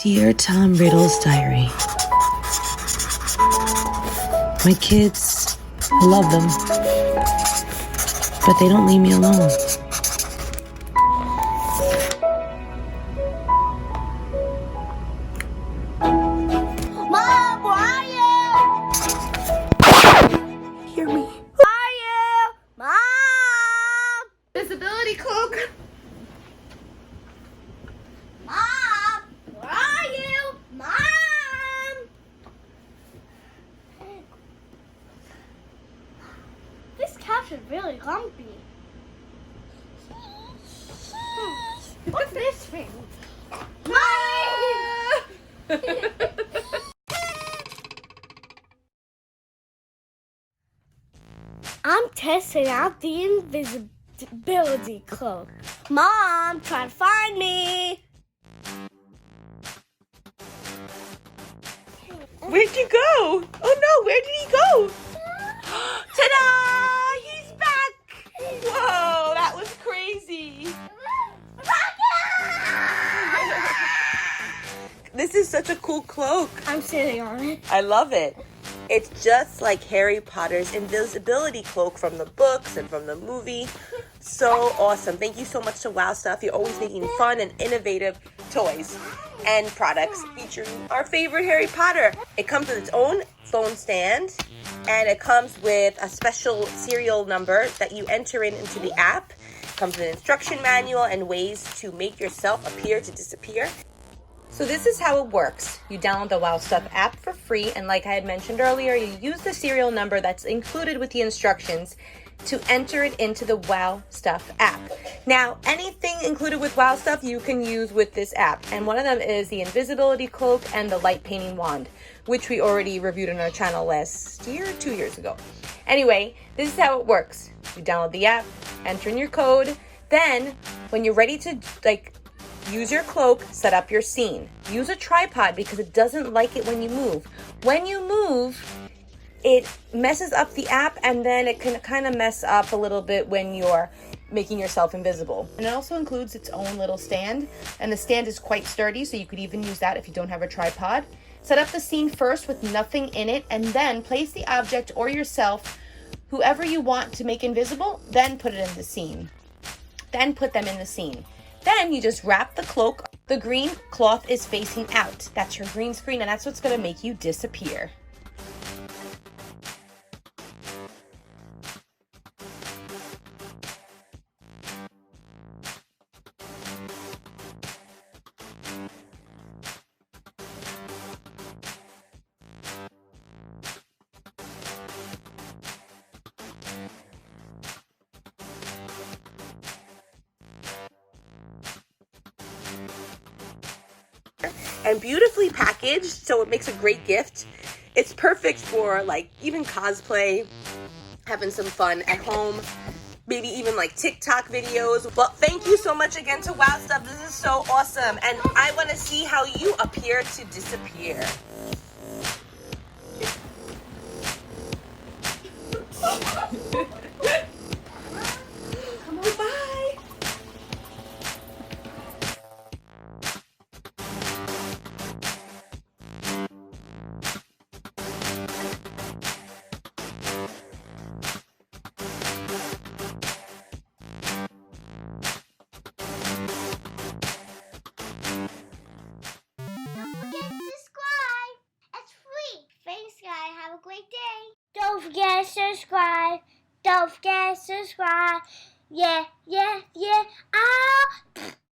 Dear Tom Riddle's diary. My kids, I love them, but they don't leave me alone. Mom, where are you? Hear me. Where are you? Mom! Invisibility cloak. Mom! Where are you? Mom! This couch is really lumpy. What's this thing? I'm testing out the invisibility cloak. Mom, try to find me. Where'd you go? Oh no, where did he go? Ta-da! He's back! Whoa, that was crazy. This is such a cool cloak. I'm sitting on it. I love it. It's just like Harry Potter's invisibility cloak from the books and from the movie. So awesome. Thank you so much to Wow Stuff. You're always making fun and innovative toys and products featuring our favorite Harry Potter. It comes with its own phone stand, and it comes with a special serial number that you enter into the app. It comes with an instruction manual and ways to make yourself appear to disappear. So this is how it works. You download the Wow Stuff app for free, and like I had mentioned earlier, you use the serial number that's included with the instructions to enter it into the Wow Stuff app. Now, anything included with Wow Stuff you can use with this app, and one of them is the invisibility cloak and the light painting wand, which we already reviewed on our channel last year, 2 years ago. Anyway, this is how it works. You download the app, enter in your code, then when you're ready to use your cloak, set up your scene. Use a tripod because it doesn't like it when you move. When you move, it messes up the app, and then it can kind of mess up a little bit when you're making yourself invisible. And it also includes its own little stand, and the stand is quite sturdy, so you could even use that if you don't have a tripod. Set up the scene first with nothing in it, and then place the object or yourself, whoever you want to make invisible, then put it in the scene. Then put them in the scene. Then you just wrap the cloak. The green cloth is facing out. That's your green screen, and that's what's going to make you disappear. And beautifully packaged, so it makes a great gift. It's perfect for even cosplay, having some fun at home, maybe even TikTok videos. Well, thank you so much again to Wow Stuff. This is so awesome, and I want to see how you appear to disappear. Come on, bye. Have a great day. Don't forget to subscribe. Don't forget to subscribe. Yeah, yeah, yeah.